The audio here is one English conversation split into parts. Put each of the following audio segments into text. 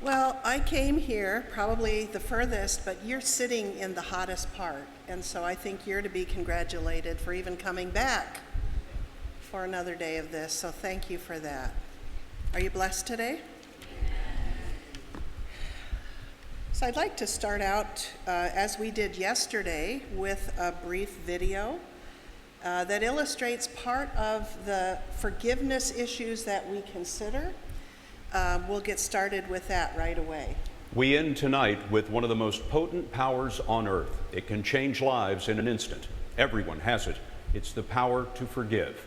Well, I came here, probably the furthest, but you're sitting in the hottest part. And so I think you're to be congratulated for even coming back for another day of this. So thank you for that. Are you blessed today? So I'd like to start out, as we did yesterday, with a brief video that illustrates part of the forgiveness issues that we consider. We'll get started with that right away. We end tonight with one of the most potent powers on earth. It can change lives in an instant. Everyone has it. It's the power to forgive.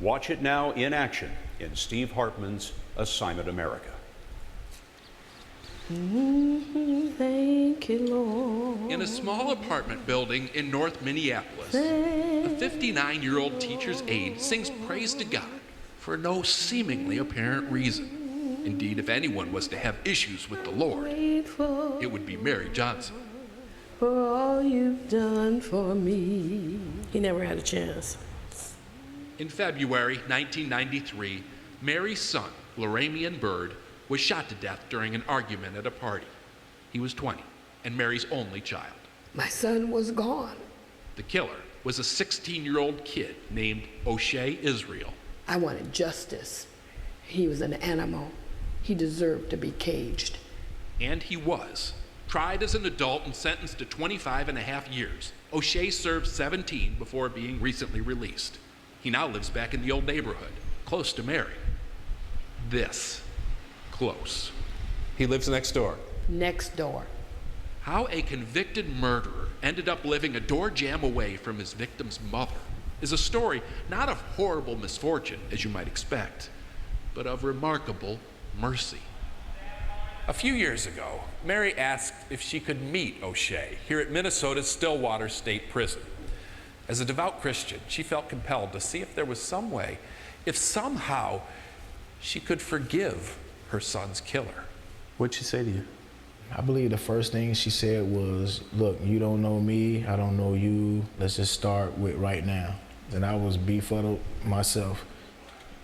Watch it now in action in Steve Hartman's Assignment America. Thank you, Lord. In a small apartment building in North Minneapolis, a 59-year-old teacher's aide sings praise to God for no seemingly apparent reason. Indeed, if anyone was to have issues with the Lord, it would be Mary Johnson. For all you've done for me. He never had a chance. In February 1993, Mary's son, Loramian Bird, was shot to death during an argument at a party. He was 20 and Mary's only child. My son was gone. The killer was a 16-year-old kid named O'Shea Israel. I wanted justice. He was an animal. He deserved to be caged. And he was. Tried as an adult and sentenced to 25 and a half years. O'Shea served 17 before being recently released. He now lives back in the old neighborhood, close to Mary. This close. He lives next door. Next door. How a convicted murderer ended up living a door jam away from his victim's mother is a story not of horrible misfortune, as you might expect, but of remarkable mercy. A few years ago, Mary asked if she could meet O'Shea here at Minnesota's Stillwater State Prison. As a devout Christian, she felt compelled to see if there was some way, if somehow she could forgive her son's killer. What'd she say to you? I believe the first thing she said was, look, you don't know me, I don't know you, let's just start with right now. And I was befuddled myself.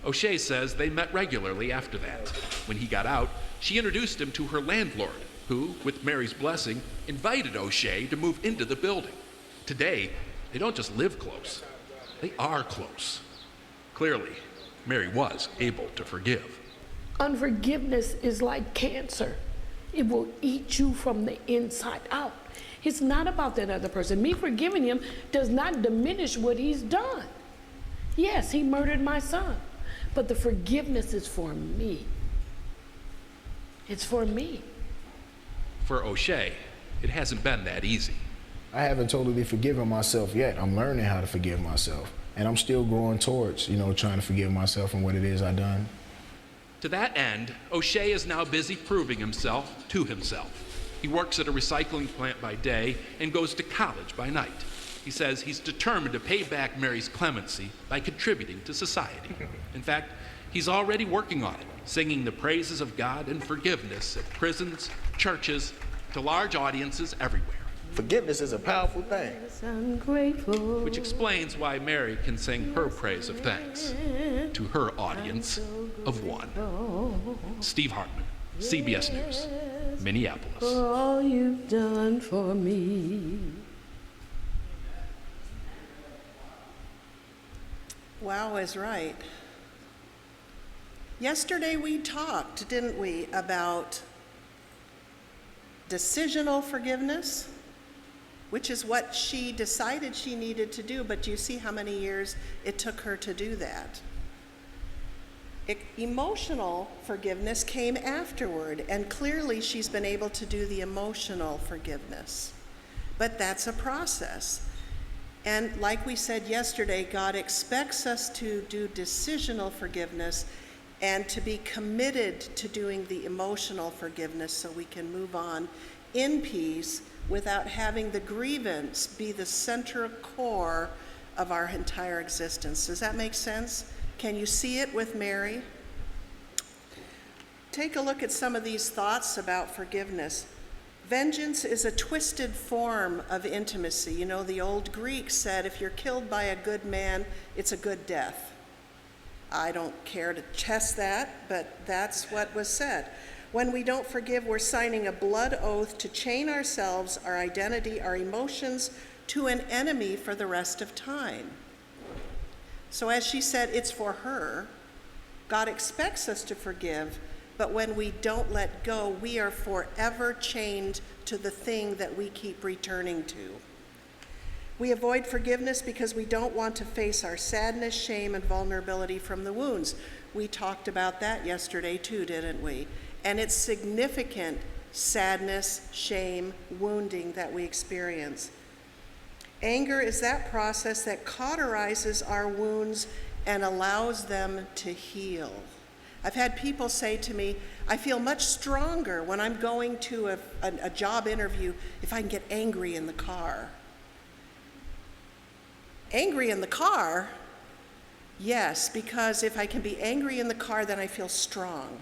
O'Shea says they met regularly after that. When he got out, she introduced him to her landlord, who, with Mary's blessing, invited O'Shea to move into the building. Today, they don't just live close, they are close. Clearly, Mary was able to forgive. Unforgiveness is like cancer. It will eat you from the inside out. It's not about that other person. Me forgiving him does not diminish what he's done. Yes, he murdered my son, but the forgiveness is for me. It's for me. For O'Shea, it hasn't been that easy. I haven't totally forgiven myself yet. I'm learning how to forgive myself. And I'm still growing towards, trying to forgive myself and what it is I've done. To that end, O'Shea is now busy proving himself to himself. He works at a recycling plant by day and goes to college by night. He says he's determined to pay back Mary's clemency by contributing to society. In fact, he's already working on it, singing the praises of God and forgiveness at prisons, churches, to large audiences everywhere. Forgiveness is a powerful thing. I'm grateful. Which explains why Mary can sing her praise of thanks to her audience of one. Steve Hartman, CBS News, Minneapolis. For all you've done for me. Wow is right. Yesterday we talked, didn't we, about decisional forgiveness, which is what she decided she needed to do, but do you see how many years it took her to do that? Emotional forgiveness came afterward, and clearly she's been able to do the emotional forgiveness. But that's a process. And like we said yesterday, God expects us to do decisional forgiveness and to be committed to doing the emotional forgiveness so we can move on in peace without having the grievance be the central core of our entire existence. Does that make sense? Can you see it with Mary? Take a look at some of these thoughts about forgiveness. Vengeance is a twisted form of intimacy. You know, the old Greeks said, if you're killed by a good man, it's a good death. I don't care to test that, but that's what was said. When we don't forgive, we're signing a blood oath to chain ourselves, our identity, our emotions to an enemy for the rest of time. So as she said, it's for her. God expects us to forgive, but when we don't let go, we are forever chained to the thing that we keep returning to. We avoid forgiveness because we don't want to face our sadness, shame, and vulnerability from the wounds. We talked about that yesterday too, didn't we? And it's significant sadness, shame, wounding that we experience. Anger is that process that cauterizes our wounds and allows them to heal. I've had people say to me, I feel much stronger when I'm going to a job interview if I can get angry in the car. Angry in the car? Yes, because if I can be angry in the car, then I feel strong.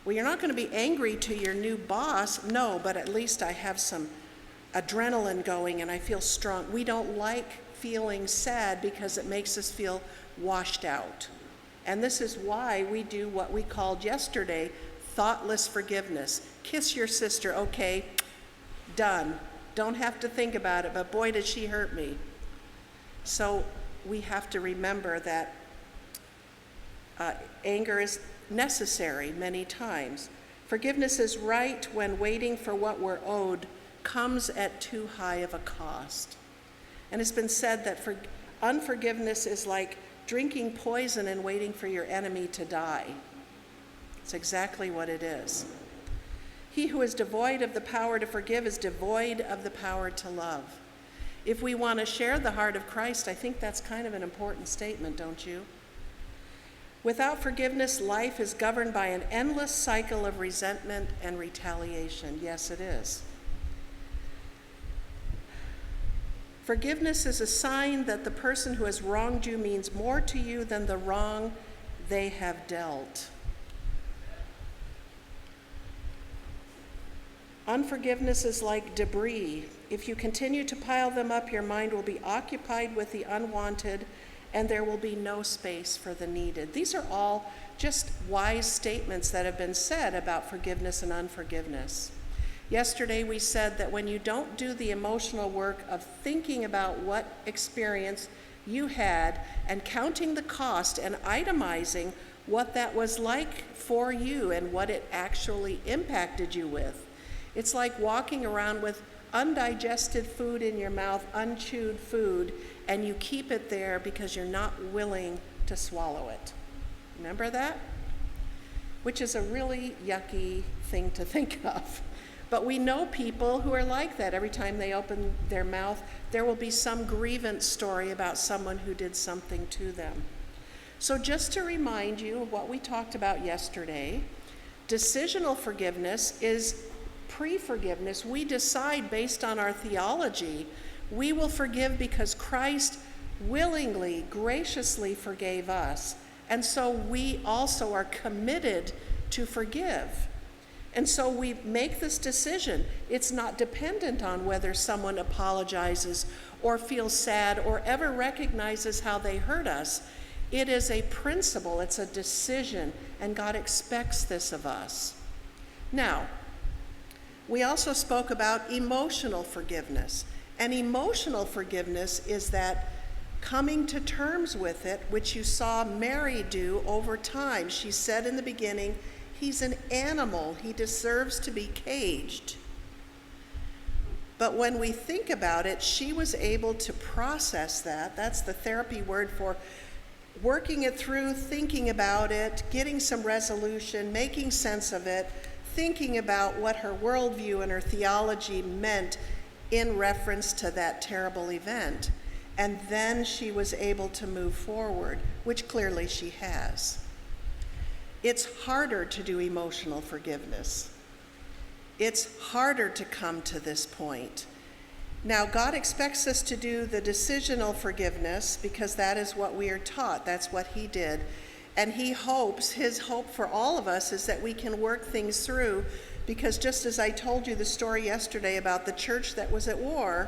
Well, you're not going to be angry to your new boss, no, but at least I have some adrenaline going and I feel strong. We don't like feeling sad because it makes us feel washed out. And this is why we do what we called yesterday thoughtless forgiveness. Kiss your sister, okay, done. Don't have to think about it, but boy, did she hurt me. So we have to remember that anger is necessary many times. Forgiveness is right when waiting for what we're owed comes at too high of a cost. And it's been said that unforgiveness is like drinking poison and waiting for your enemy to die. It's exactly what it is. He who is devoid of the power to forgive is devoid of the power to love. If we want to share the heart of Christ, I think that's kind of an important statement, don't you? Without forgiveness, life is governed by an endless cycle of resentment and retaliation. Yes, it is. Forgiveness is a sign that the person who has wronged you means more to you than the wrong they have dealt. Unforgiveness is like debris. If you continue to pile them up, your mind will be occupied with the unwanted, and there will be no space for the needed. These are all just wise statements that have been said about forgiveness and unforgiveness. Yesterday we said that when you don't do the emotional work of thinking about what experience you had and counting the cost and itemizing what that was like for you and what it actually impacted you with, it's like walking around with undigested food in your mouth, unchewed food, and you keep it there because you're not willing to swallow it. Remember that? Which is a really yucky thing to think of. But we know people who are like that. Every time they open their mouth, there will be some grievance story about someone who did something to them. So just to remind you of what we talked about yesterday, decisional forgiveness is pre-forgiveness. We decide based on our theology, we will forgive because Christ willingly, graciously forgave us. And so we also are committed to forgive. And so we make this decision. It's not dependent on whether someone apologizes or feels sad or ever recognizes how they hurt us. It is a principle, it's a decision, and God expects this of us. Now, we also spoke about emotional forgiveness. And emotional forgiveness is that coming to terms with it, which you saw Mary do over time. She said in the beginning, he's an animal. He deserves to be caged. But when we think about it, she was able to process that. That's the therapy word for working it through, thinking about it, getting some resolution, making sense of it, thinking about what her worldview and her theology meant in reference to that terrible event. And then she was able to move forward, which clearly she has. It's harder to do emotional forgiveness. It's harder to come to this point. Now, God expects us to do the decisional forgiveness because that is what we are taught. That's what he did. And his hope for all of us is that we can work things through, because just as I told you the story yesterday about the church that was at war,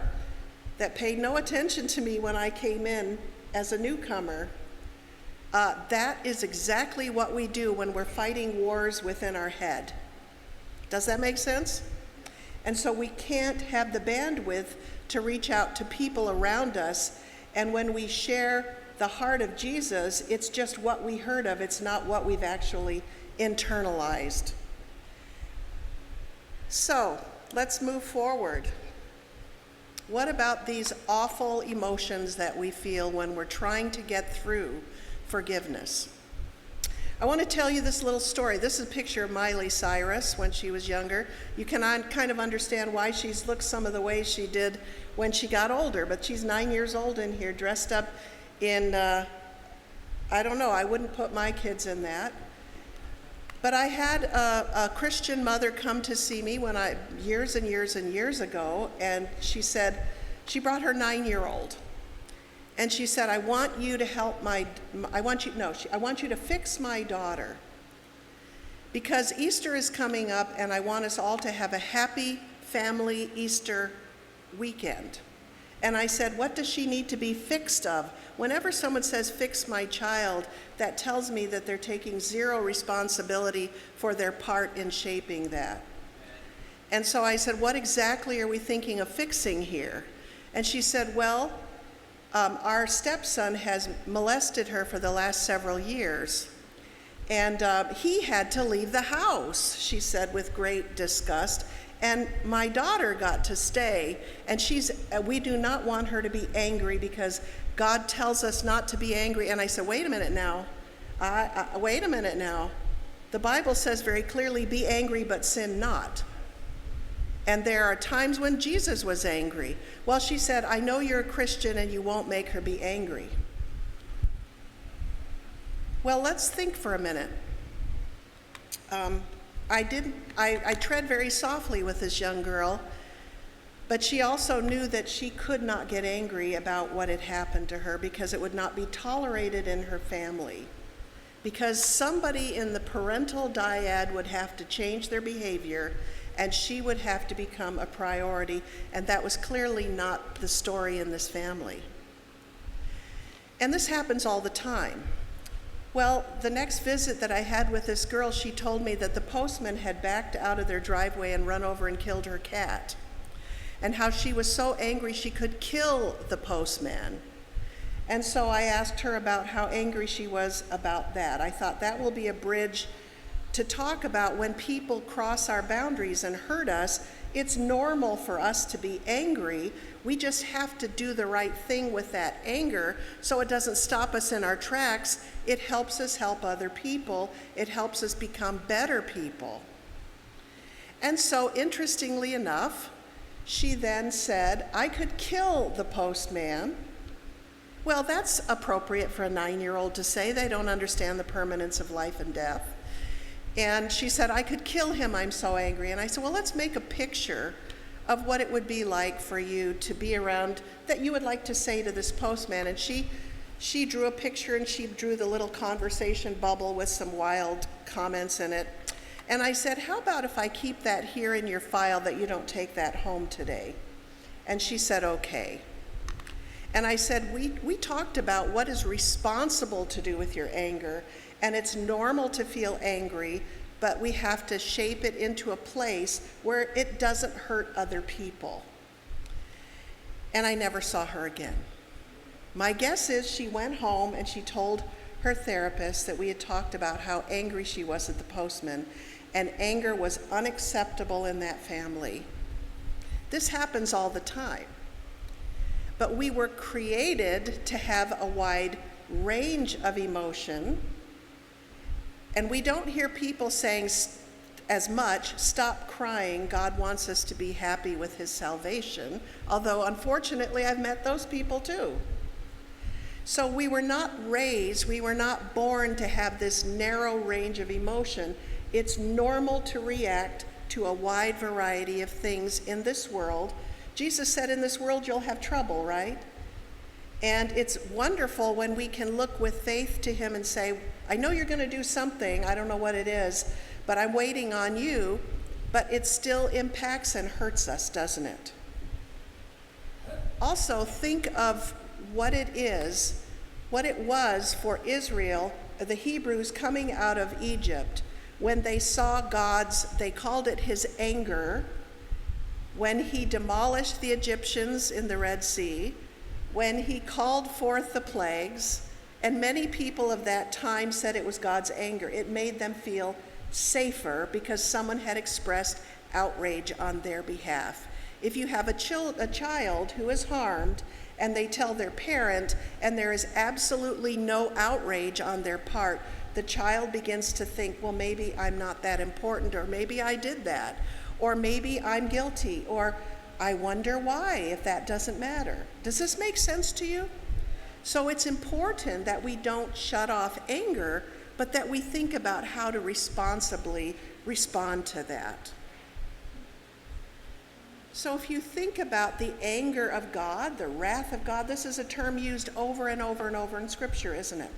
that paid no attention to me when I came in as a newcomer, that is exactly what we do when we're fighting wars within our head. Does that make sense? And so we can't have the bandwidth to reach out to people around us. And when we share the heart of Jesus, it's just what we heard of. It's not what we've actually internalized. So let's move forward. What about these awful emotions that we feel when we're trying to get through forgiveness? I want to tell you this little story. This is a picture of Miley Cyrus when she was younger. You can kind of understand why she's looked some of the ways she did when she got older, but she's 9 years old in here, dressed up in, I don't know, I wouldn't put my kids in that. But I had a Christian mother come to see me years and years and years ago, and she said, she brought her 9-year-old. And she said, I want you to fix my daughter. Because Easter is coming up, and I want us all to have a happy family Easter weekend. And I said, what does she need to be fixed of? Whenever someone says, fix my child, that tells me that they're taking zero responsibility for their part in shaping that. And so I said, what exactly are we thinking of fixing here? And she said, well, our stepson has molested her for the last several years. And he had to leave the house, she said with great disgust. And my daughter got to stay, and we do not want her to be angry because God tells us not to be angry. And I said, wait a minute now. Wait a minute now. The Bible says very clearly, be angry but sin not. And there are times when Jesus was angry. Well, she said, I know you're a Christian and you won't make her be angry. Well, let's think for a minute. I tread very softly with this young girl, but she also knew that she could not get angry about what had happened to her because it would not be tolerated in her family. Because somebody in the parental dyad would have to change their behavior, and she would have to become a priority, and that was clearly not the story in this family. And this happens all the time. Well, the next visit that I had with this girl, she told me that the postman had backed out of their driveway and run over and killed her cat, and how she was so angry she could kill the postman. And so I asked her about how angry she was about that. I thought that will be a bridge to talk about when people cross our boundaries and hurt us. It's normal for us to be angry. We just have to do the right thing with that anger so it doesn't stop us in our tracks. It helps us help other people. It helps us become better people. And so, interestingly enough, she then said, I could kill the postman. Well, that's appropriate for a 9-year-old to say. They don't understand the permanence of life and death. And she said, I could kill him, I'm so angry. And I said, well, let's make a picture of what it would be like for you to be around, that you would like to say to this postman. And she drew a picture, and she drew the little conversation bubble with some wild comments in it. And I said, how about if I keep that here in your file, that you don't take that home today? And she said, okay. And I said, we talked about what is responsible to do with your anger, and it's normal to feel angry, but we have to shape it into a place where it doesn't hurt other people. And I never saw her again. My guess is she went home and she told her therapist that we had talked about how angry she was at the postman, and anger was unacceptable in that family. This happens all the time. But we were created to have a wide range of emotion, and we don't hear people saying as much, stop crying, God wants us to be happy with his salvation, although unfortunately I've met those people too. So we were not born to have this narrow range of emotion. It's normal to react to a wide variety of things in this world. Jesus said, in this world you'll have trouble, right? And it's wonderful when we can look with faith to him and say, I know you're going to do something, I don't know what it is, but I'm waiting on you. But it still impacts and hurts us, doesn't it? Also, think of what it was for Israel, the Hebrews coming out of Egypt, when they saw they called it his anger, when he demolished the Egyptians in the Red Sea, when he called forth the plagues, and many people of that time said it was God's anger. It made them feel safer because someone had expressed outrage on their behalf. If you have a child who is harmed and they tell their parent and there is absolutely no outrage on their part, the child begins to think, well, maybe I'm not that important, or maybe I did that, or maybe I'm guilty, or I wonder why if that doesn't matter. Does this make sense to you? So it's important that we don't shut off anger, but that we think about how to responsibly respond to that. So if you think about the anger of God, the wrath of God, this is a term used over and over and over in Scripture, isn't it?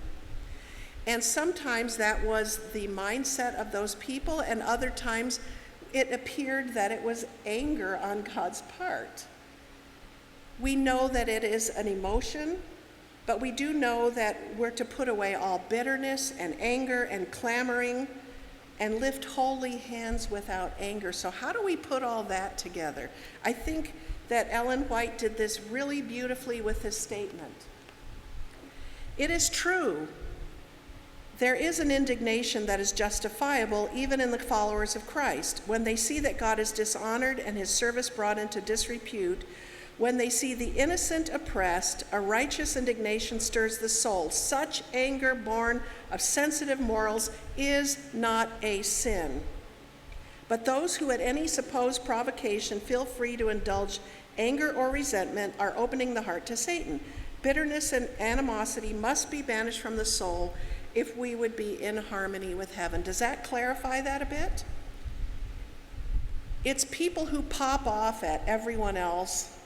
And sometimes that was the mindset of those people, and other times it appeared that it was anger on God's part. We know that it is an emotion, but we do know that we're to put away all bitterness and anger and clamoring and lift holy hands without anger. So how do we put all that together? I think that Ellen White did this really beautifully with this statement. It is true, there is an indignation that is justifiable even in the followers of Christ. When they see that God is dishonored and his service brought into disrepute, when they see the innocent oppressed, a righteous indignation stirs the soul. Such anger born of sensitive morals is not a sin. But those who at any supposed provocation feel free to indulge anger or resentment are opening the heart to Satan. Bitterness and animosity must be banished from the soul if we would be in harmony with heaven. Does that clarify that a bit? It's people who pop off at everyone else,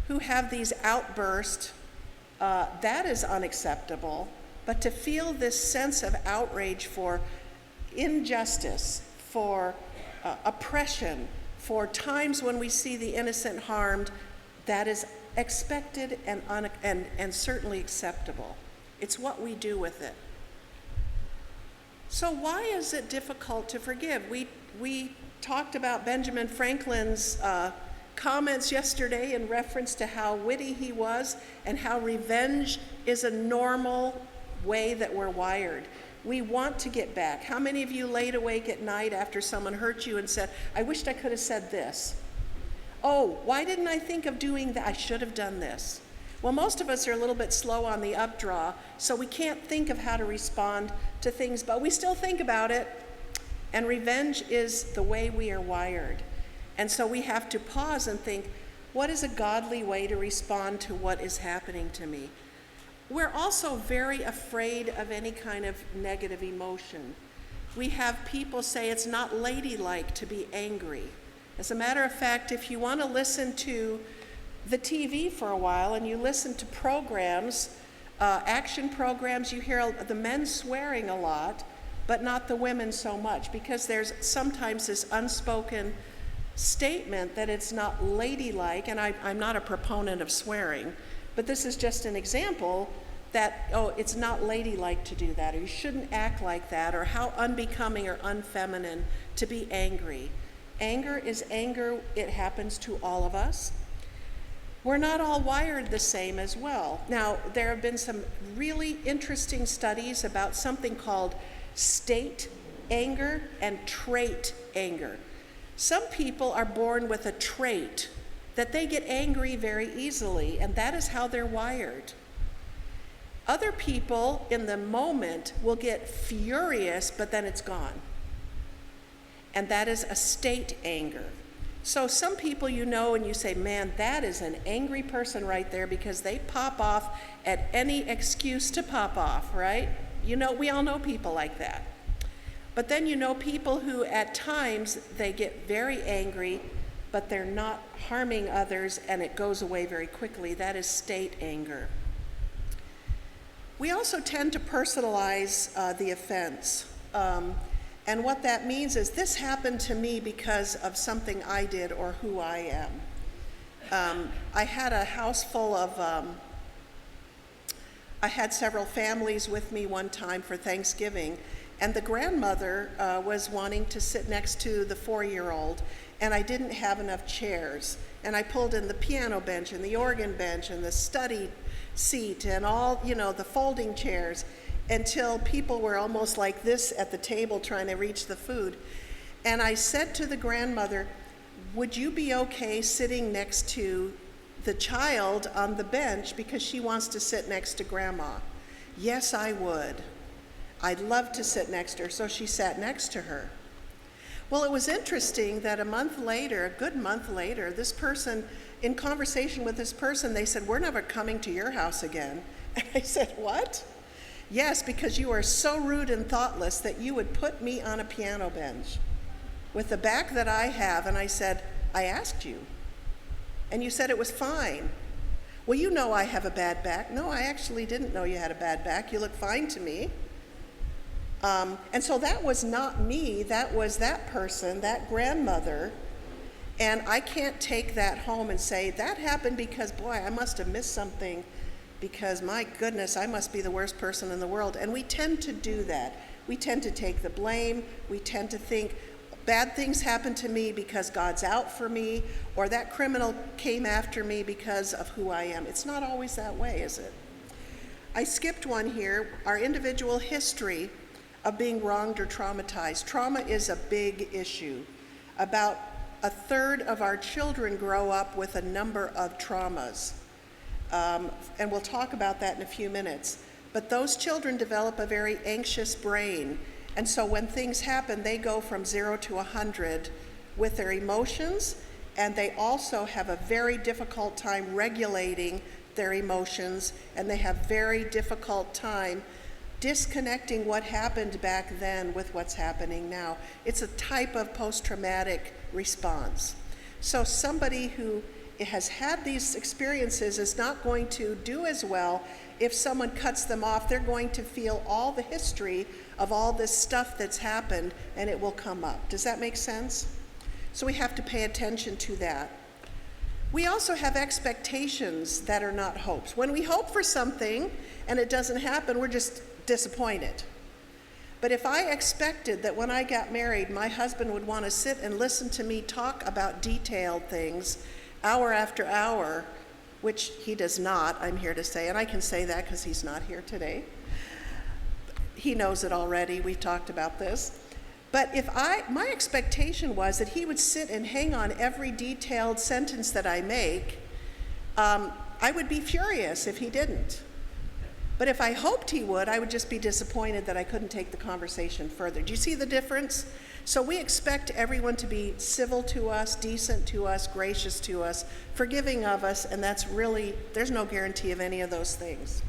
who have these outbursts, that is unacceptable. But to feel this sense of outrage for injustice, for oppression, for times when we see the innocent harmed, that is expected and certainly acceptable. It's what we do with it. So why is it difficult to forgive? We talked about Benjamin Franklin's comments yesterday in reference to how witty he was and how revenge is a normal way that we're wired. We want to get back. How many of you laid awake at night after someone hurt you and said, I wished I could have said this? Oh, why didn't I think of doing that? I should have done this. Well, most of us are a little bit slow on the updraw, so we can't think of how to respond to things, but we still think about it. And revenge is the way we are wired. And so we have to pause and think, what is a godly way to respond to what is happening to me? We're also very afraid of any kind of negative emotion. We have people say it's not ladylike to be angry. As a matter of fact, if you want to listen to the TV for a while and you listen to programs, action programs, you hear the men swearing a lot, but not the women so much, because there's sometimes this unspoken statement that it's not ladylike, and I'm not a proponent of swearing, but this is just an example that, oh, it's not ladylike to do that, or you shouldn't act like that, or how unbecoming or unfeminine to be angry. Anger is anger. It happens to all of us. We're not all wired the same as well. Now, there have been some really interesting studies about something called state anger and trait anger. Some people are born with a trait that they get angry very easily, and that is how they're wired. Other people in the moment will get furious, but then it's gone. And that is a state anger. So some people you know and you say, man, that is an angry person right there, because they pop off at any excuse to pop off, right? You know, we all know people like that. But then you know people who at times they get very angry, but they're not harming others and it goes away very quickly. That is state anger. We also tend to personalize the offense. And what that means is, this happened to me because of something I did or who I am. I had a house full of, I had several families with me one time for Thanksgiving, And the grandmother was wanting to sit next to the 4-year-old, and I didn't have enough chairs. And I pulled in the piano bench and the organ bench and the study seat and all, the folding chairs, until people were almost like this at the table trying to reach the food. And I said to the grandmother, would you be okay sitting next to the child on the bench because she wants to sit next to grandma? Yes, I would. I'd love to sit next to her. So she sat next to her. Well, it was interesting that a good month later, this person, in conversation with this person, they said, we're never coming to your house again. And I said, what? Yes, because you are so rude and thoughtless that you would put me on a piano bench with the back that I have. And I said, I asked you. And you said it was fine. Well, you know I have a bad back. No, I actually didn't know you had a bad back. You look fine to me. And so that was not me. That was that person, that grandmother. And I can't take that home and say, that happened because, boy, I must have missed something, because, my goodness, I must be the worst person in the world. And we tend to do that. We tend to take the blame. We tend to think, bad things happen to me because God's out for me, or that criminal came after me because of who I am. It's not always that way, is it? I skipped one here, our individual history of being wronged or traumatized. Trauma is a big issue. About a third of our children grow up with a number of traumas. And we'll talk about that in a few minutes. But those children develop a very anxious brain. And so when things happen, they go from 0 to 100 with their emotions, and they also have a very difficult time regulating their emotions, and they have very difficult time disconnecting what happened back then with what's happening now. It's a type of post-traumatic response. So somebody who has had these experiences is not going to do as well if someone cuts them off. They're going to feel all the history of all this stuff that's happened, and it will come up. Does that make sense? So we have to pay attention to that. We also have expectations that are not hopes. When we hope for something and it doesn't happen, we're just disappointed. But if I expected that when I got married, my husband would want to sit and listen to me talk about detailed things hour after hour, which he does not, I'm here to say, and I can say that because he's not here today. He knows it already, we've talked about this. But my expectation was that he would sit and hang on every detailed sentence that I make, I would be furious if he didn't. But if I hoped he would, I would just be disappointed that I couldn't take the conversation further. Do you see the difference? So we expect everyone to be civil to us, decent to us, gracious to us, forgiving of us, and there's no guarantee of any of those things.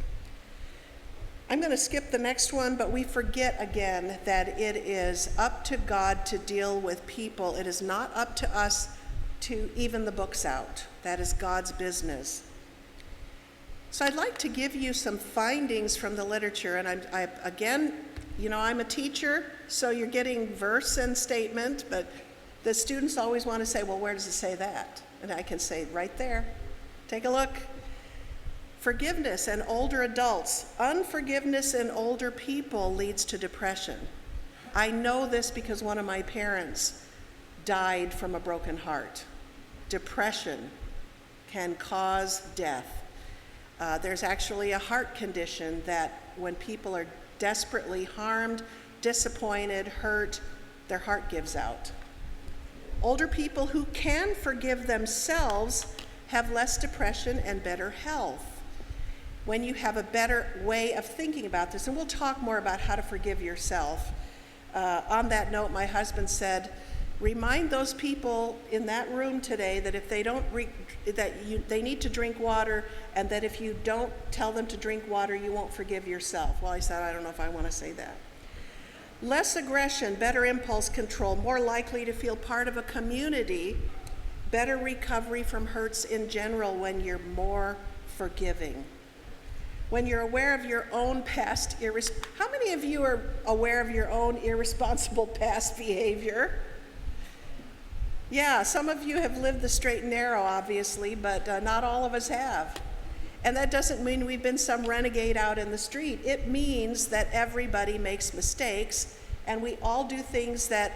I'm going to skip the next one, but we forget again that it is up to God to deal with people. It is not up to us to even the books out. That is God's business. So I'd like to give you some findings from the literature, and I'm a teacher, so you're getting verse and statement, but the students always want to say, well, where does it say that? And I can say, right there. Take a look. Forgiveness and older adults. Unforgiveness in older people leads to depression. I know this because one of my parents died from a broken heart. Depression can cause death. There's actually a heart condition that when people are desperately harmed, disappointed, hurt, their heart gives out. Older people who can forgive themselves have less depression and better health. When you have a better way of thinking about this, and we'll talk more about how to forgive yourself. On that note, my husband said, remind those people in that room today that if they don't they need to drink water, and that if you don't tell them to drink water, you won't forgive yourself. Well, I said, I don't know if I want to say that. Less aggression, better impulse control, more likely to feel part of a community, better recovery from hurts in general when you're more forgiving. When you're aware of your own past how many of you are aware of your own irresponsible past behavior? Yeah, some of you have lived the straight and narrow, obviously, but not all of us have. And that doesn't mean we've been some renegade out in the street. It means that everybody makes mistakes, and we all do things that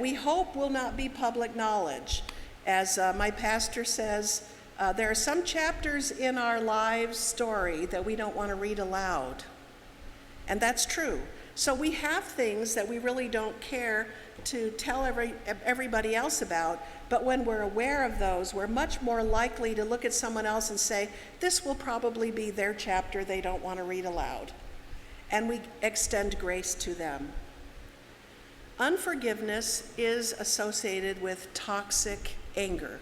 we hope will not be public knowledge. As my pastor says, there are some chapters in our lives' story that we don't want to read aloud. And that's true. So we have things that we really don't care to tell everybody else about, but when we're aware of those, we're much more likely to look at someone else and say, this will probably be their chapter they don't want to read aloud. And we extend grace to them. Unforgiveness is associated with toxic anger.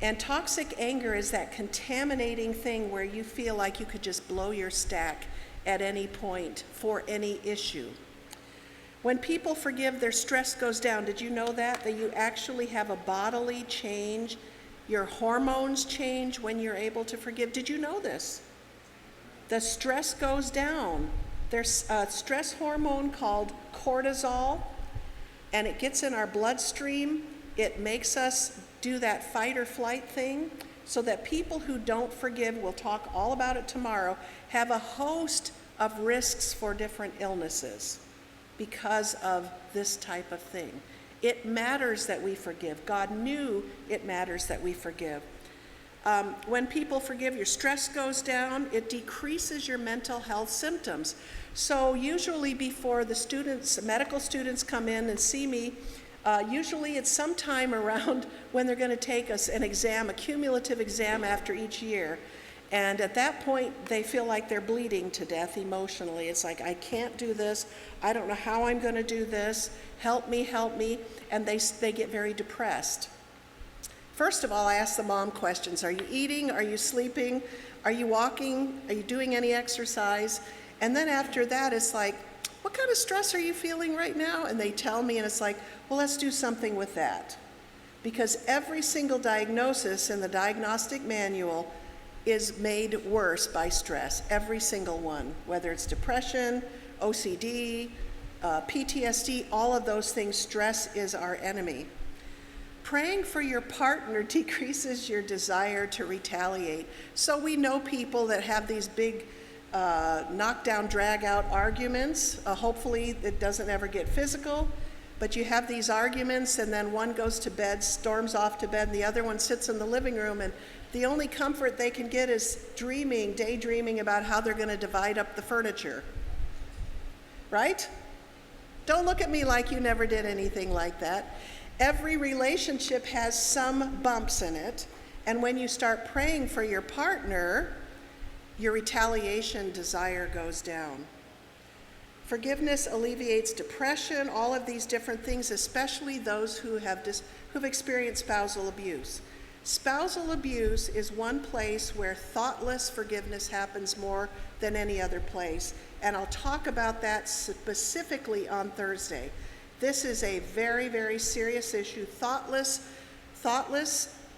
And toxic anger is that contaminating thing where you feel like you could just blow your stack at any point for any issue. When people forgive, their stress goes down. Did you know that you actually have a bodily change? Your hormones change when you're able to forgive. Did you know this? The stress goes down. There's a stress hormone called cortisol, and it gets in our bloodstream. It makes us do that fight or flight thing, so that people who don't forgive, we'll talk all about it tomorrow, have a host of risks for different illnesses because of this type of thing. It matters that we forgive. God knew it matters that we forgive. When people forgive, your stress goes down. It decreases your mental health symptoms. So usually before the medical students come in and see me, usually it's sometime around when they're going to take us an exam, a cumulative exam after each year. And at that point, they feel like they're bleeding to death emotionally. It's like, I can't do this. I don't know how I'm going to do this. Help me, help me. And they get very depressed. First of all, I ask the mom questions. Are you eating? Are you sleeping? Are you walking? Are you doing any exercise? And then after that, it's like, what kind of stress are you feeling right now? And they tell me, and it's like, well, let's do something with that. Because every single diagnosis in the diagnostic manual is made worse by stress, every single one, whether it's depression, OCD, PTSD, all of those things. Stress is our enemy. Praying for your partner decreases your desire to retaliate. So we know people that have these big knockdown, drag-out arguments. Hopefully it doesn't ever get physical, but you have these arguments, and then one goes to bed, storms off to bed, and the other one sits in the living room, and the only comfort they can get is daydreaming about how they're going to divide up the furniture. Right? Don't look at me like you never did anything like that. Every relationship has some bumps in it, and when you start praying for your partner, your retaliation desire goes down. Forgiveness alleviates depression, all of these different things, especially those who've experienced spousal abuse. Spousal abuse is one place where thoughtless forgiveness happens more than any other place, and I'll talk about that specifically on Thursday. This is a very, very serious issue. Thoughtless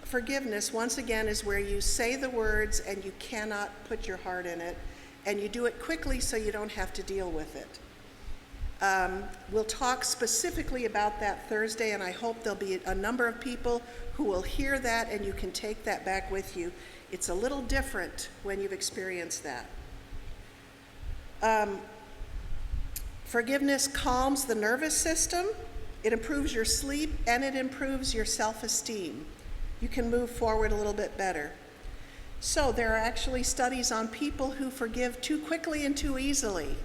forgiveness, once again, is where you say the words and you cannot put your heart in it, and you do it quickly so you don't have to deal with it. We'll talk specifically about that Thursday, and I hope there'll be a number of people who will hear that, and you can take that back with you. It's a little different when you've experienced that. Forgiveness calms the nervous system, it improves your sleep, and it improves your self-esteem. You can move forward a little bit better. So there are actually studies on people who forgive too quickly and too easily.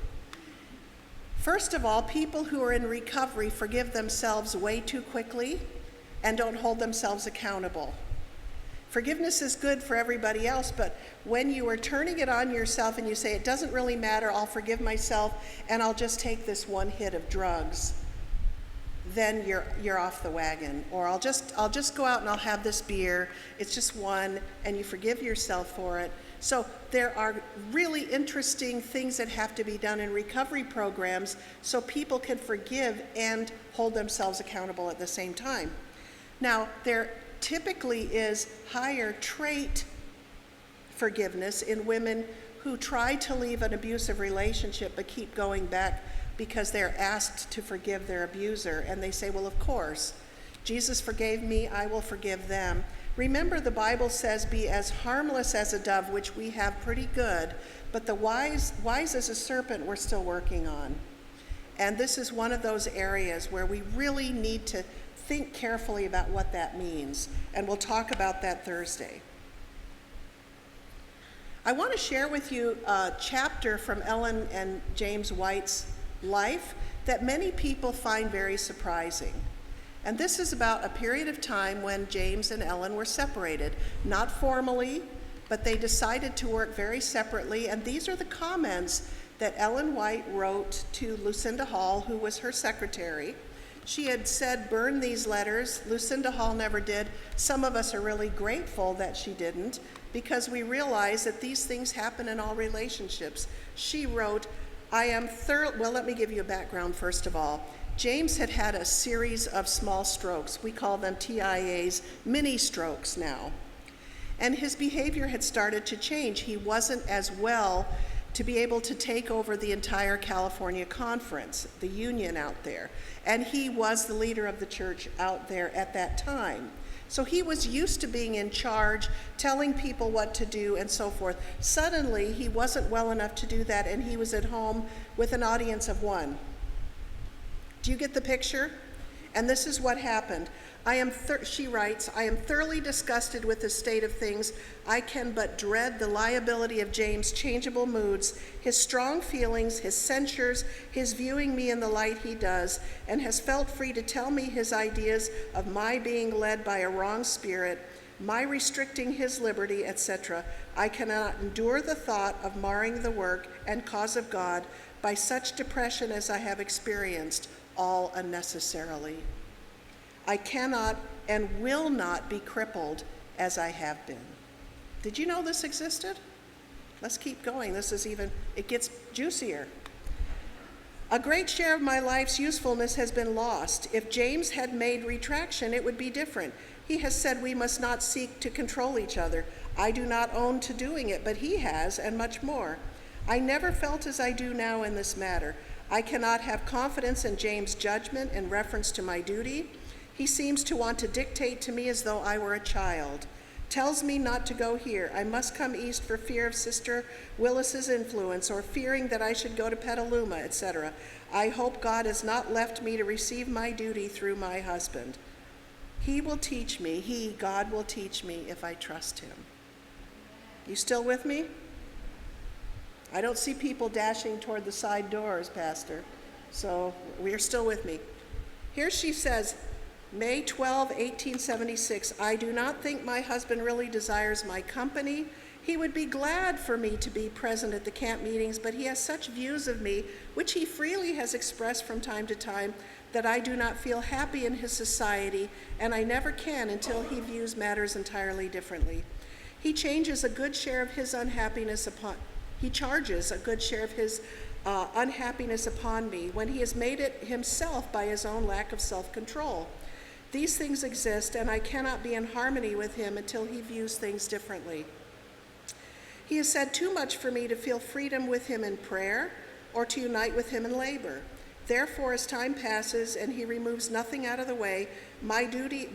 First of all, people who are in recovery forgive themselves way too quickly and don't hold themselves accountable. Forgiveness is good for everybody else, but when you are turning it on yourself and you say, it doesn't really matter, I'll forgive myself and I'll just take this one hit of drugs, then you're off the wagon. Or I'll just go out and I'll have this beer, it's just one, and you forgive yourself for it. So there are really interesting things that have to be done in recovery programs so people can forgive and hold themselves accountable at the same time. Now, there typically is higher trait forgiveness in women who try to leave an abusive relationship but keep going back because they're asked to forgive their abuser, and they say, well, of course, Jesus forgave me, I will forgive them. Remember, the Bible says, be as harmless as a dove, which we have pretty good, but the wise as a serpent we're still working on. And this is one of those areas where we really need to think carefully about what that means. And we'll talk about that Thursday. I want to share with you a chapter from Ellen and James White's life that many people find very surprising. And this is about a period of time when James and Ellen were separated, not formally, but they decided to work very separately. And these are the comments that Ellen White wrote to Lucinda Hall, who was her secretary. She had said, burn these letters. Lucinda Hall never did. Some of us are really grateful that she didn't, because we realize that these things happen in all relationships. She wrote, well, let me give you a background first of all. James had had a series of small strokes. We call them TIAs, mini strokes now. And his behavior had started to change. He wasn't as well to be able to take over the entire California conference, the union out there. And he was the leader of the church out there at that time. So he was used to being in charge, telling people what to do and so forth. Suddenly, he wasn't well enough to do that, and he was at home with an audience of one. Do you get the picture? And this is what happened. She writes, I am thoroughly disgusted with the state of things. I can but dread the liability of James' changeable moods, his strong feelings, his censures, his viewing me in the light he does, and has felt free to tell me his ideas of my being led by a wrong spirit, my restricting his liberty, etc. I cannot endure the thought of marring the work and cause of God by such depression as I have experienced, all unnecessarily. I cannot and will not be crippled as I have been. Did you know this existed? Let's keep going. It gets juicier. A great share of my life's usefulness has been lost. If James had made retraction, it would be different. He has said we must not seek to control each other. I do not own to doing it, but he has, and much more. I never felt as I do now in this matter. I cannot have confidence in James' judgment in reference to my duty. He seems to want to dictate to me as though I were a child. Tells me not to go here. I must come east for fear of Sister Willis's influence, or fearing that I should go to Petaluma, etc. I hope God has not left me to receive my duty through my husband. He will teach me, God will teach me if I trust him. You still with me? I don't see people dashing toward the side doors, Pastor, so we're still with me. Here she says, May 12, 1876, I do not think my husband really desires my company. He would be glad for me to be present at the camp meetings, but he has such views of me, which he freely has expressed from time to time, that I do not feel happy in his society, and I never can until he views matters entirely differently. He charges a good share of his unhappiness upon me when he has made it himself by his own lack of self-control. These things exist, and I cannot be in harmony with him until he views things differently. He has said too much for me to feel freedom with him in prayer or to unite with him in labor. Therefore, as time passes and he removes nothing out of the way, my duty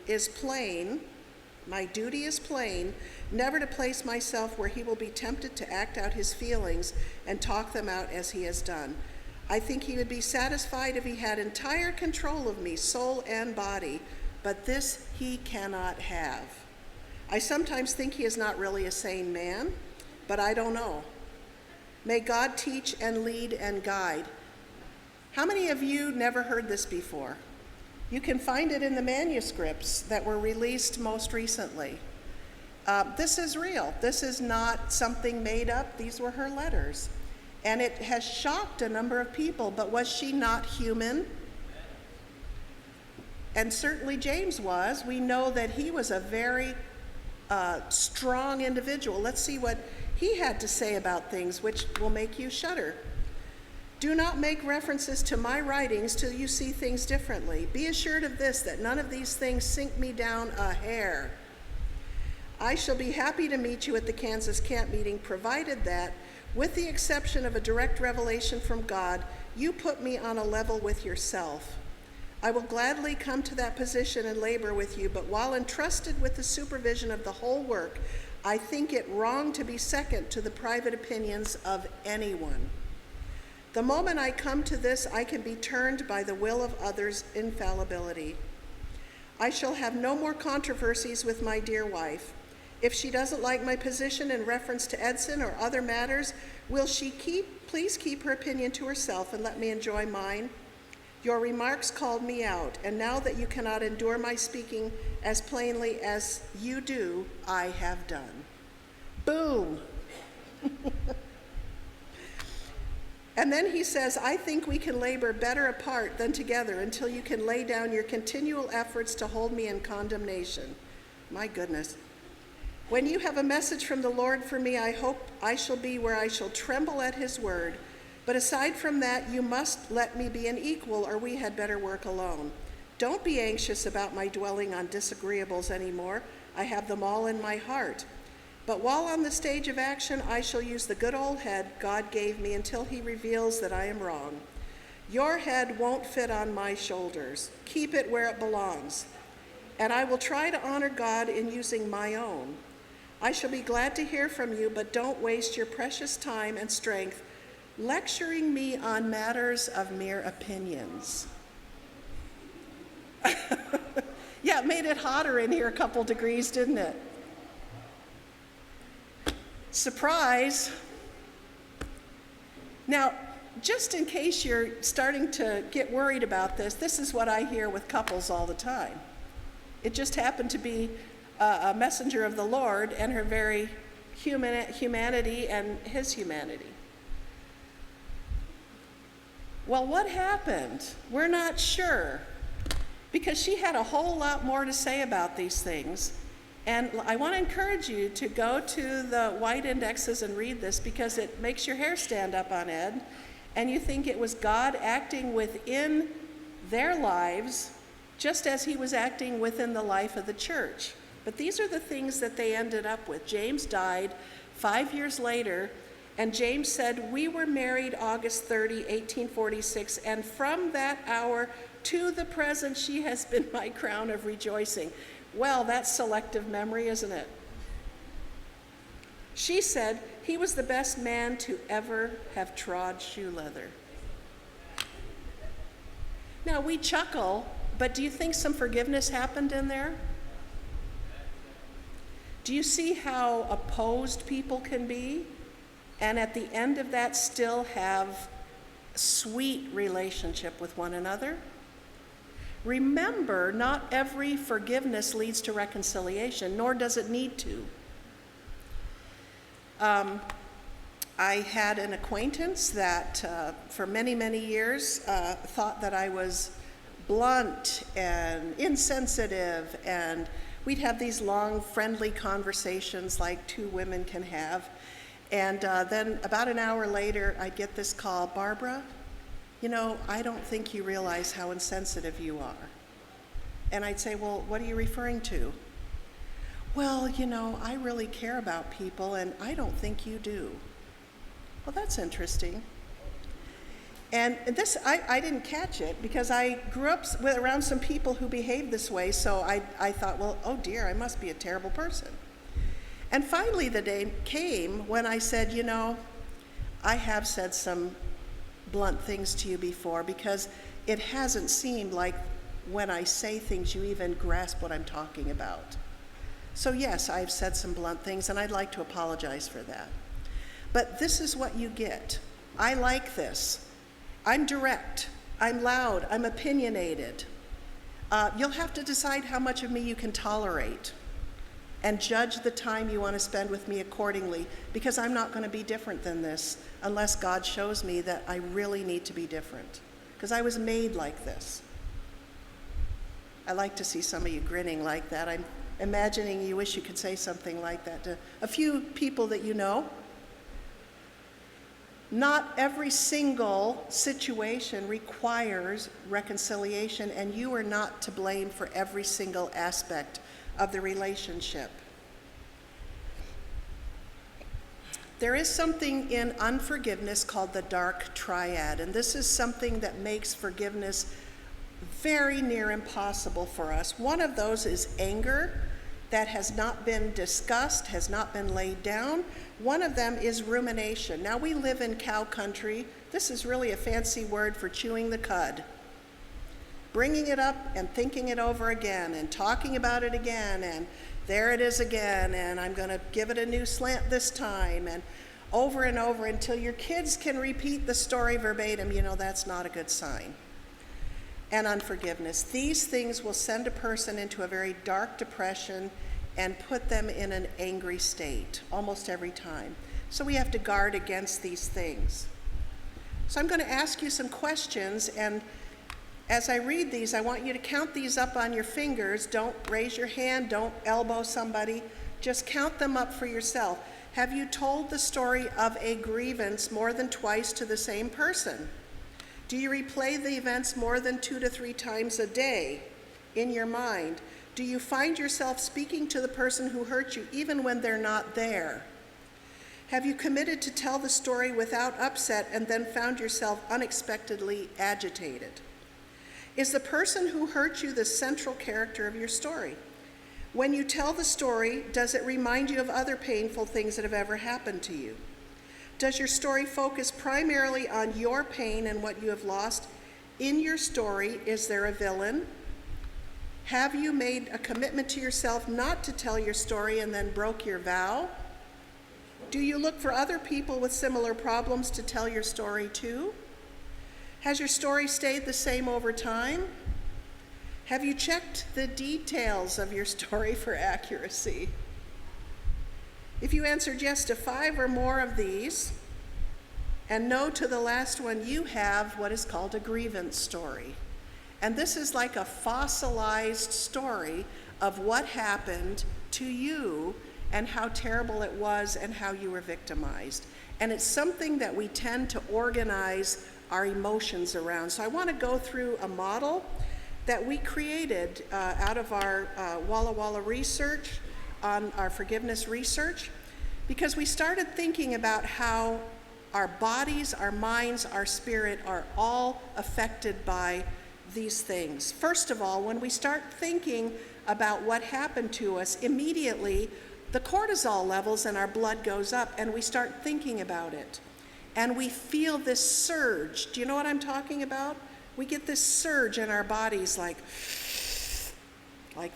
is plain, never to place myself where he will be tempted to act out his feelings and talk them out as he has done. I think he would be satisfied if he had entire control of me, soul and body, but this he cannot have. I sometimes think he is not really a sane man, but I don't know. May God teach and lead and guide. How many of you never heard this before? You can find it in the manuscripts that were released most recently. This is real. This is not something made up. These were her letters. And it has shocked a number of people, but was she not human? And certainly James was. We know that he was a very strong individual. Let's see what he had to say about things, which will make you shudder. Do not make references to my writings till you see things differently. Be assured of this, that none of these things sink me down a hair. I shall be happy to meet you at the Kansas camp meeting, provided that, with the exception of a direct revelation from God, you put me on a level with yourself. I will gladly come to that position and labor with you, but while entrusted with the supervision of the whole work, I think it wrong to be second to the private opinions of anyone. The moment I come to this, I can be turned by the will of others' infallibility. I shall have no more controversies with my dear wife. If she doesn't like my position in reference to Edson or other matters, will she please keep her opinion to herself and let me enjoy mine? Your remarks called me out, and now that you cannot endure my speaking as plainly as you do, I have done. Boom. And then he says, I think we can labor better apart than together until you can lay down your continual efforts to hold me in condemnation. My goodness. When you have a message from the Lord for me, I hope I shall be where I shall tremble at his word. But aside from that, you must let me be an equal, or we had better work alone. Don't be anxious about my dwelling on disagreeables anymore. I have them all in my heart. But while on the stage of action, I shall use the good old head God gave me until he reveals that I am wrong. Your head won't fit on my shoulders. Keep it where it belongs. And I will try to honor God in using my own. I shall be glad to hear from you, but don't waste your precious time and strength lecturing me on matters of mere opinions. Yeah, it made it hotter in here a couple degrees, didn't it? Surprise. Now, just in case you're starting to get worried about this is what I hear with couples all the time. It just happened to be a messenger of the Lord and her very humanity and his humanity. Well, what happened? We're not sure, because she had a whole lot more to say about these things. And I want to encourage you to go to the white indexes and read this, because it makes your hair stand up on end, and you think it was God acting within their lives just as he was acting within the life of the church. But these are the things that they ended up with. James died 5 years later, and James said, we were married August 30, 1846, and from that hour to the present, she has been my crown of rejoicing. Well, that's selective memory, isn't it? She said he was the best man to ever have trod shoe leather. Now, we chuckle, but do you think some forgiveness happened in there? Do you see how opposed people can be, and at the end of that still have sweet relationship with one another? Remember, not every forgiveness leads to reconciliation, nor does it need to. I had an acquaintance that for many, many years thought that I was blunt and insensitive, and we'd have these long, friendly conversations like two women can have. And then about an hour later, I'd get this call, Barbara, you know, I don't think you realize how insensitive you are. And I'd say, well, what are you referring to? Well, you know, I really care about people, and I don't think you do. Well, that's interesting. And this, I didn't catch it because I grew up around some people who behaved this way, so I thought, well, oh dear, I must be a terrible person. And finally the day came when I said, you know, I have said some blunt things to you before, because it hasn't seemed like when I say things you even grasp what I'm talking about. So yes, I've said some blunt things, and I'd like to apologize for that. But this is what you get. I like this. I'm direct, I'm loud, I'm opinionated. You'll have to decide how much of me you can tolerate and judge the time you want to spend with me accordingly, because I'm not going to be different than this unless God shows me that I really need to be different, because I was made like this. I like to see some of you grinning like that. I'm imagining you wish you could say something like that to a few people that you know. Not every single situation requires reconciliation, and you are not to blame for every single aspect of the relationship. There is something in unforgiveness called the dark triad, and this is something that makes forgiveness very near impossible for us. One of those is anger, that has not been discussed, has not been laid down. One of them is rumination. Now, we live in cow country. This is really a fancy word for chewing the cud. Bringing it up and thinking it over again and talking about it again, and there it is again, and I'm going to give it a new slant this time, and over until your kids can repeat the story verbatim. You know, that's not a good sign. And unforgiveness. These things will send a person into a very dark depression and put them in an angry state almost every time. So we have to guard against these things. So I'm going to ask you some questions, and as I read these, I want you to count these up on your fingers. Don't raise your hand, don't elbow somebody. Just count them up for yourself. Have you told the story of a grievance more than twice to the same person? Do you replay the events more than 2 to 3 times a day in your mind? Do you find yourself speaking to the person who hurt you even when they're not there? Have you committed to tell the story without upset and then found yourself unexpectedly agitated? Is the person who hurt you the central character of your story? When you tell the story, does it remind you of other painful things that have ever happened to you? Does your story focus primarily on your pain and what you have lost? In your story, is there a villain? Have you made a commitment to yourself not to tell your story and then broke your vow? Do you look for other people with similar problems to tell your story to? Has your story stayed the same over time? Have you checked the details of your story for accuracy? If you answered yes to 5 or more of these, and no to the last one, you have what is called a grievance story. And this is like a fossilized story of what happened to you and how terrible it was and how you were victimized. And it's something that we tend to organize our emotions around. So I want to go through a model that we created out of our Walla Walla research on our forgiveness research, because we started thinking about how our bodies, our minds, our spirit are all affected by these things. First of all, when we start thinking about what happened to us, immediately the cortisol levels in our blood goes up and we start thinking about it. And we feel this surge. Do you know what I'm talking about? We get this surge in our bodies like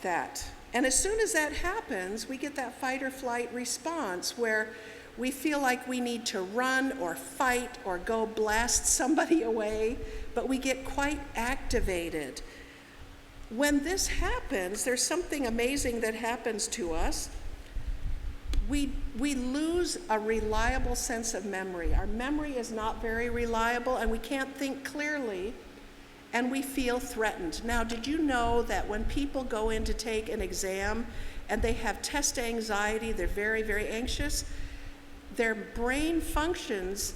that. And as soon as that happens, we get that fight or flight response where we feel like we need to run or fight or go blast somebody away, but we get quite activated. When this happens, there's something amazing that happens to us. We lose a reliable sense of memory. Our memory is not very reliable, and we can't think clearly, and we feel threatened. Now, did you know that when people go in to take an exam and they have test anxiety, they're very, very anxious, their brain functions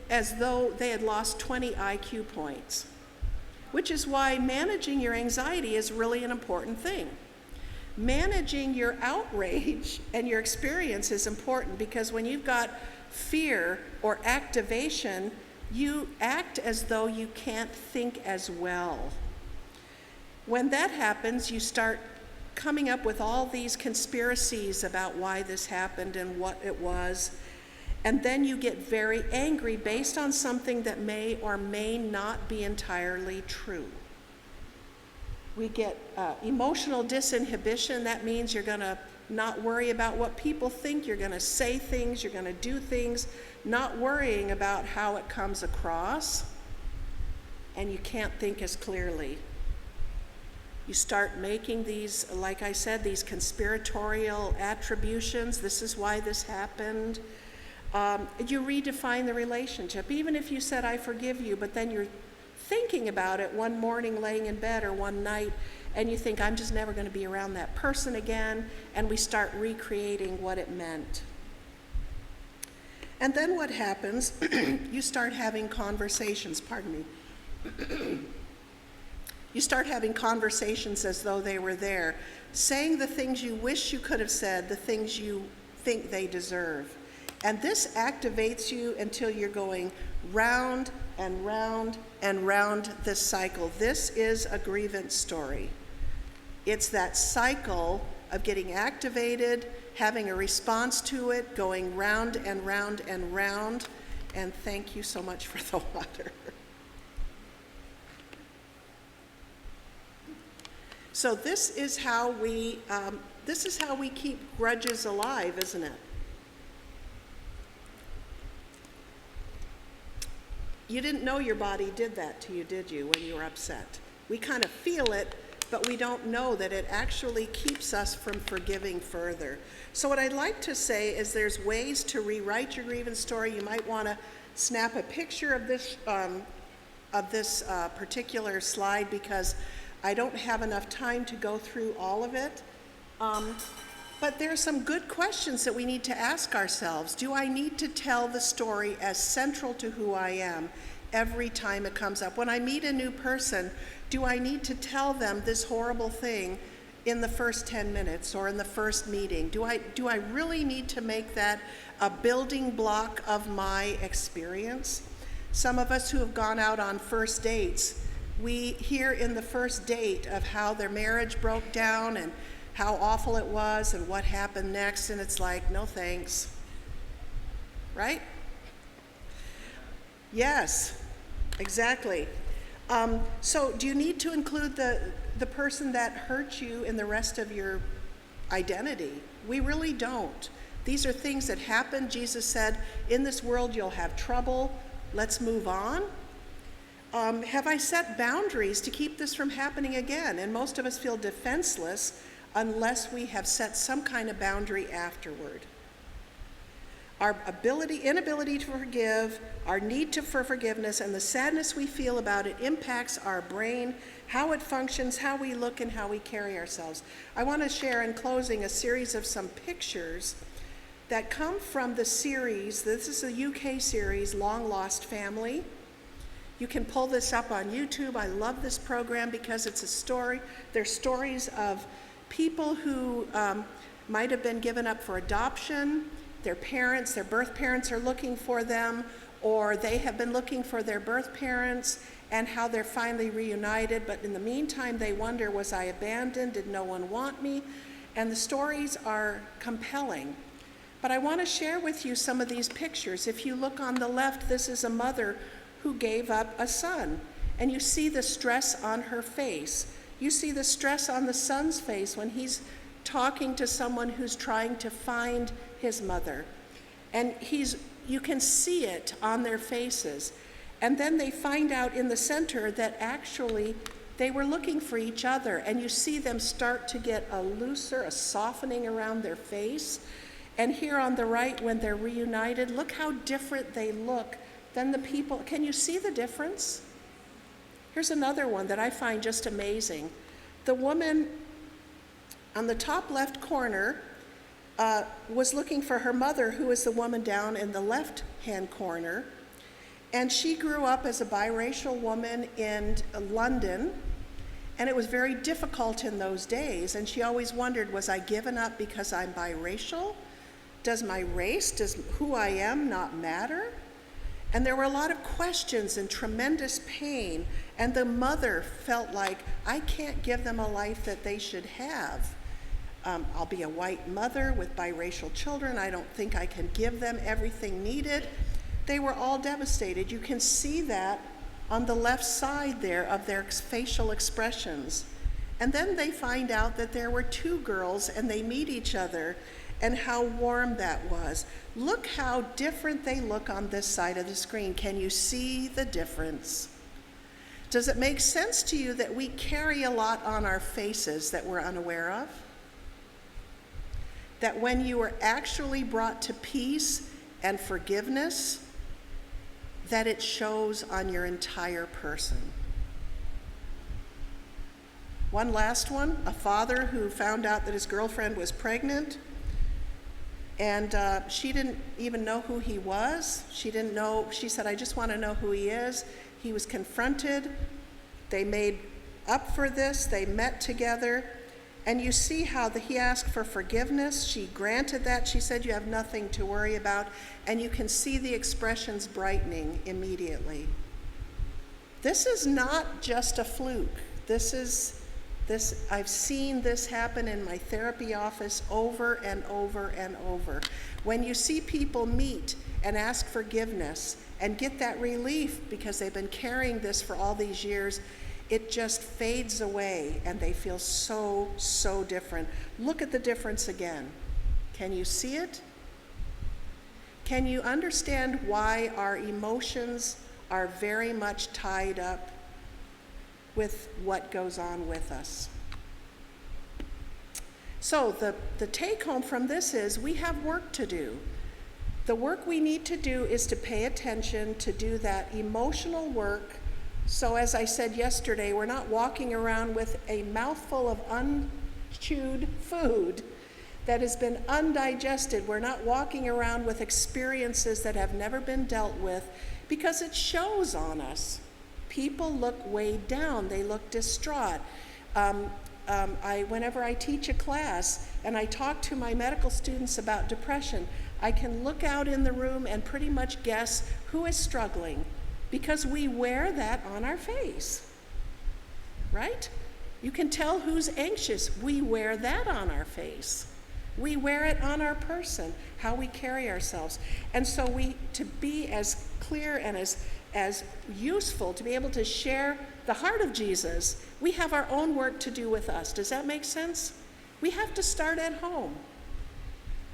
as though they had lost 20 IQ points, which is why managing your anxiety is really an important thing. Managing your outrage and your experience is important, because when you've got fear or activation, you act as though you can't think as well. When that happens, you start coming up with all these conspiracies about why this happened and what it was, and then you get very angry based on something that may or may not be entirely true. We get emotional disinhibition. That means you're going to not worry about what people think. You're going to say things, you're going to do things, not worrying about how it comes across, and you can't think as clearly. You start making these, like I said, these conspiratorial attributions. This is why this happened. You redefine the relationship. Even if you said, I forgive you, but then you're thinking about it one morning laying in bed or one night, and you think, I'm just never going to be around that person again, and we start recreating what it meant. And then what happens, you start having conversations, you start having conversations as though they were there, saying the things you wish you could have said, the things you think they deserve. And this activates you until you're going round and round and round this cycle. This is a grievance story. It's that cycle of getting activated, having a response to it, going round and round and round. And thank you so much for the water. So this is how we keep grudges alive, isn't it? You didn't know your body did that to you, did you, when you were upset? We kind of feel it, but we don't know that it actually keeps us from forgiving further. So what I'd like to say is there's ways to rewrite your grievance story. You might want to snap a picture of this particular slide, because I don't have enough time to go through all of it. But there are some good questions that we need to ask ourselves. Do I need to tell the story as central to who I am every time it comes up? When I meet a new person, do I need to tell them this horrible thing in the first 10 minutes or in the first meeting? Do I really need to make that a building block of my experience? Some of us who have gone out on first dates, we hear in the first date of how their marriage broke down and how awful it was and what happened next, and it's like, no thanks. Right? Yes, exactly. So do you need to include the person that hurt you in the rest of your identity? We really don't. These are things that happen. Jesus said, in this world you'll have trouble. Let's move on. Have I set boundaries to keep this from happening again? And most of us feel defenseless unless we have set some kind of boundary afterward. Our inability to forgive, our need for forgiveness, and the sadness we feel about it impacts our brain, how it functions, how we look, and how we carry ourselves. I want to share in closing a series of some pictures that come from the series. This is a UK series, Long Lost Family. You can pull this up on YouTube. I love this program because it's a story. They're stories of people who might have been given up for adoption. Their parents, their birth parents are looking for them, or they have been looking for their birth parents, and how they're finally reunited. But in the meantime, they wonder, was I abandoned? Did no one want me? And the stories are compelling. But I want to share with you some of these pictures. If you look on the left, this is a mother who gave up a son. And you see the stress on her face. You see the stress on the son's face when he's talking to someone who's trying to find his mother. And you can see it on their faces. And then they find out in the center that actually they were looking for each other. And you see them start to get a softening around their face. And here on the right, when they're reunited, look how different they look than the people. Can you see the difference? Here's another one that I find just amazing. The woman on the top left corner was looking for her mother, who is the woman down in the left-hand corner. And she grew up as a biracial woman in London, and it was very difficult in those days. And she always wondered, was I given up because I'm biracial? Does my race, does who I am not matter? And there were a lot of questions and tremendous pain. And the mother felt like, I can't give them a life that they should have. I'll be a white mother with biracial children. I don't think I can give them everything needed. They were all devastated. You can see that on the left side there of their facial expressions. And then they find out that there were two girls and they meet each other, and how warm that was. Look how different they look on this side of the screen. Can you see the difference? Does it make sense to you that we carry a lot on our faces that we're unaware of? That when you are actually brought to peace and forgiveness, that it shows on your entire person. One last one, a father who found out that his girlfriend was pregnant, and she didn't even know who he was. She didn't know. She said, I just want to know who he is. He was confronted. They made up for this. They met together. And you see how he asked for forgiveness. She granted that. She said, you have nothing to worry about. And you can see the expressions brightening immediately. This is not just a fluke. This is I've seen this happen in my therapy office over and over and over. When you see people meet and ask forgiveness and get that relief because they've been carrying this for all these years, it just fades away and they feel so, so different. Look at the difference again. Can you see it? Can you understand why our emotions are very much tied up with what goes on with us? So the take home from this is we have work to do. The work we need to do is to pay attention, to do that emotional work. So as I said yesterday, we're not walking around with a mouthful of unchewed food that has been undigested. We're not walking around with experiences that have never been dealt with, because it shows on us. People look weighed down. They look distraught. Whenever I teach a class and I talk to my medical students about depression, I can look out in the room and pretty much guess who is struggling, because we wear that on our face, right? You can tell who's anxious. We wear that on our face. We wear it on our person, how we carry ourselves. And so to be as clear and as useful, to be able to share the heart of Jesus, we have our own work to do with us. Does that make sense? We have to start at home.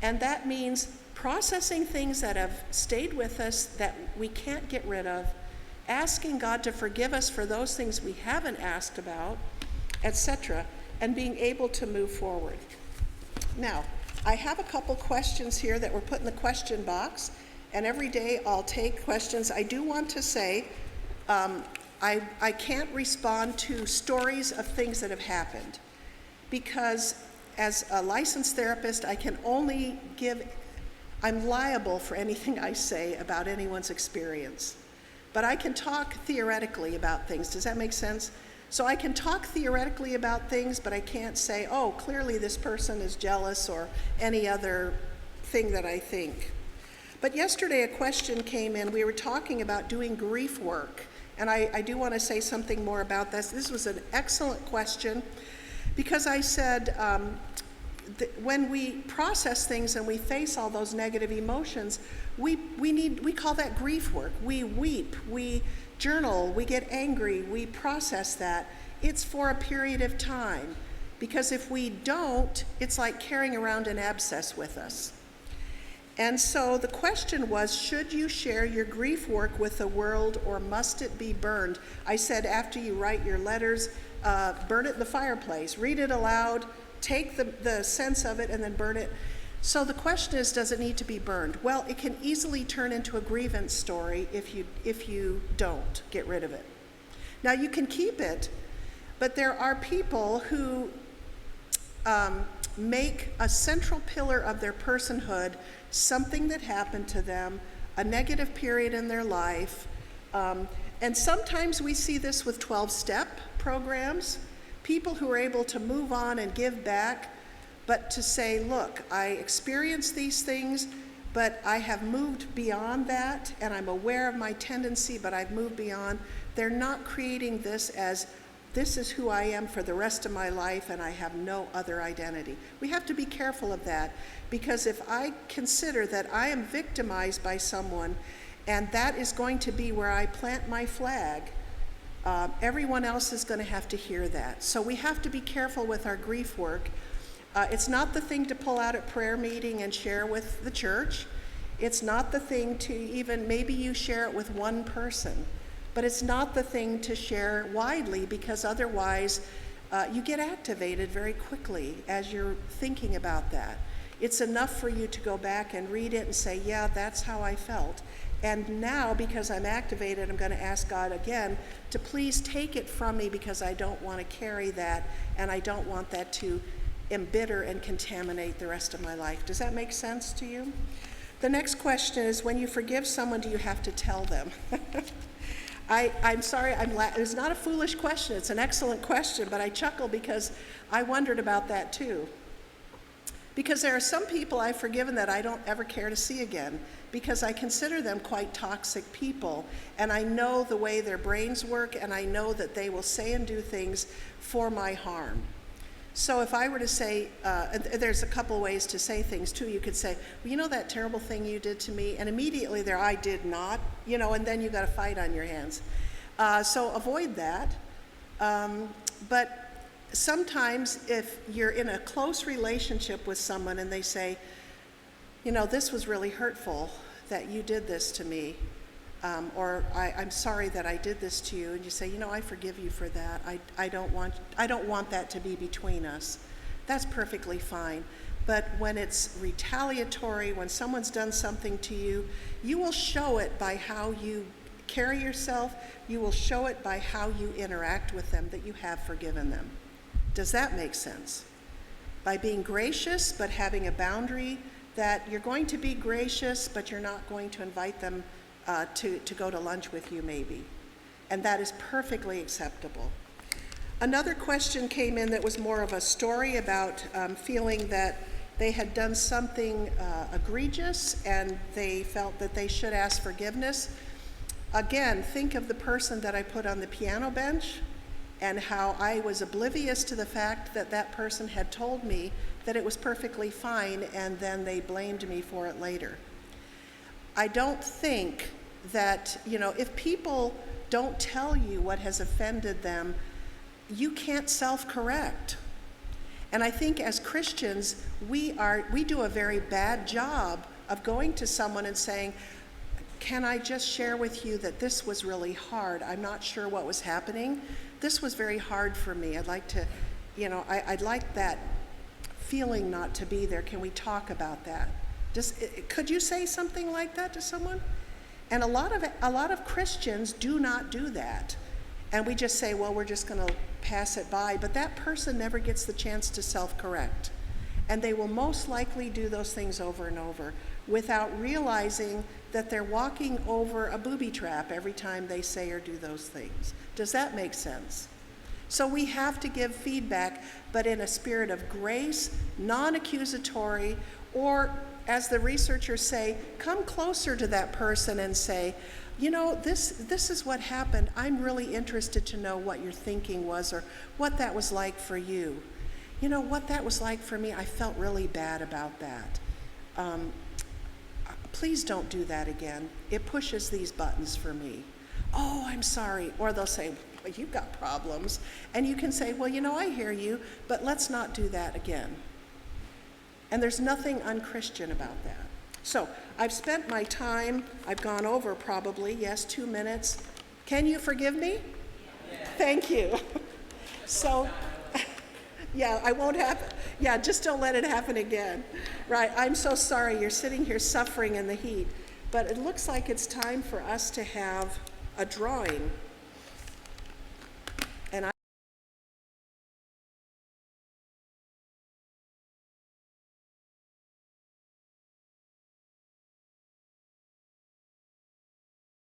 And that means processing things that have stayed with us that we can't get rid of, asking God to forgive us for those things we haven't asked about, etc., and being able to move forward. Now, I have a couple questions here that were put in the question box, and every day I'll take questions. I do want to say I can't respond to stories of things that have happened, because as a licensed therapist, I can only I'm liable for anything I say about anyone's experience. But I can talk theoretically about things. Does that make sense? So I can talk theoretically about things, but I can't say, oh, clearly this person is jealous or any other thing that I think. But yesterday a question came in. We were talking about doing grief work. And I do want to say something more about this. This was an excellent question, because I said when we process things and we face all those negative emotions, we call that grief work. We weep, we journal, we get angry, we process that. It's for a period of time, because if we don't, it's like carrying around an abscess with us. And so the question was, should you share your grief work with the world, or must it be burned? I said, after you write your letters, burn it in the fireplace, read it aloud, take the sense of it, and then burn it. So the question is, does it need to be burned? Well, it can easily turn into a grievance story if you don't get rid of it. Now, you can keep it, but there are people who make a central pillar of their personhood something that happened to them, a negative period in their life. And sometimes we see this with 12-step programs, people who are able to move on and give back, but to say, look, I experienced these things, but I have moved beyond that, and I'm aware of my tendency, but I've moved beyond. They're not creating this as, this is who I am for the rest of my life, and I have no other identity. We have to be careful of that, because if I consider that I am victimized by someone, and that is going to be where I plant my flag, everyone else is going to have to hear that. So we have to be careful with our grief work. It's not the thing to pull out at prayer meeting and share with the church. It's not the thing to even, maybe you share it with one person, but it's not the thing to share widely, because otherwise you get activated very quickly as you're thinking about that. It's enough for you to go back and read it and say, yeah, that's how I felt. And now, because I'm activated, I'm going to ask God again to please take it from me, because I don't want to carry that, and I don't want that to embitter and contaminate the rest of my life. Does that make sense to you? The next question is, when you forgive someone, do you have to tell them? I'm sorry, it's not a foolish question. It's an excellent question, but I chuckle because I wondered about that too. Because there are some people I've forgiven that I don't ever care to see again, because I consider them quite toxic people, and I know the way their brains work, and I know that they will say and do things for my harm. So if I were to say, there's a couple ways to say things too. You could say, well, you know that terrible thing you did to me? And immediately there, I did not, and then you got a fight on your hands. So avoid that. But sometimes if you're in a close relationship with someone and they say, this was really hurtful that you did this to me, or I'm sorry that I did this to you, and you say, I forgive you for that. I don't want that to be between us. That's perfectly fine. But when it's retaliatory, when someone's done something to you, you will show it by how you carry yourself. You will show it by how you interact with them that you have forgiven them. Does that make sense? By being gracious, but having a boundary that you're going to be gracious, but you're not going to invite them to go to lunch with you, maybe. And that is perfectly acceptable. Another question came in that was more of a story about feeling that they had done something egregious and they felt that they should ask forgiveness. Again, think of the person that I put on the piano bench and how I was oblivious to the fact that that person had told me that it was perfectly fine, and then they blamed me for it later. I don't think that, if people don't tell you what has offended them, you can't self-correct. And I think as Christians, we do a very bad job of going to someone and saying, can I just share with you that this was really hard? I'm not sure what was happening. This was very hard for me. I'd like to, I'd like that feeling not to be there. Can we talk about that? Could you say something like that to someone? And a lot of Christians do not do that. And we just say, well, we're just going to pass it by. But that person never gets the chance to self-correct. And they will most likely do those things over and over without realizing that they're walking over a booby trap every time they say or do those things. Does that make sense? So we have to give feedback, but in a spirit of grace, non-accusatory, or as the researchers say, come closer to that person and say, this is what happened. I'm really interested to know what your thinking was or what that was like for you. What that was like for me, I felt really bad about that. Please don't do that again. It pushes these buttons for me. Oh, I'm sorry. Or they'll say, well, you've got problems. And you can say, well, I hear you, but let's not do that again. And there's nothing unchristian about that. So I've spent my time, I've gone over probably, 2 minutes. Can you forgive me? Yes. Thank you. So, I won't have, just don't let it happen again. Right, I'm so sorry you're sitting here suffering in the heat, but it looks like it's time for us to have a drawing.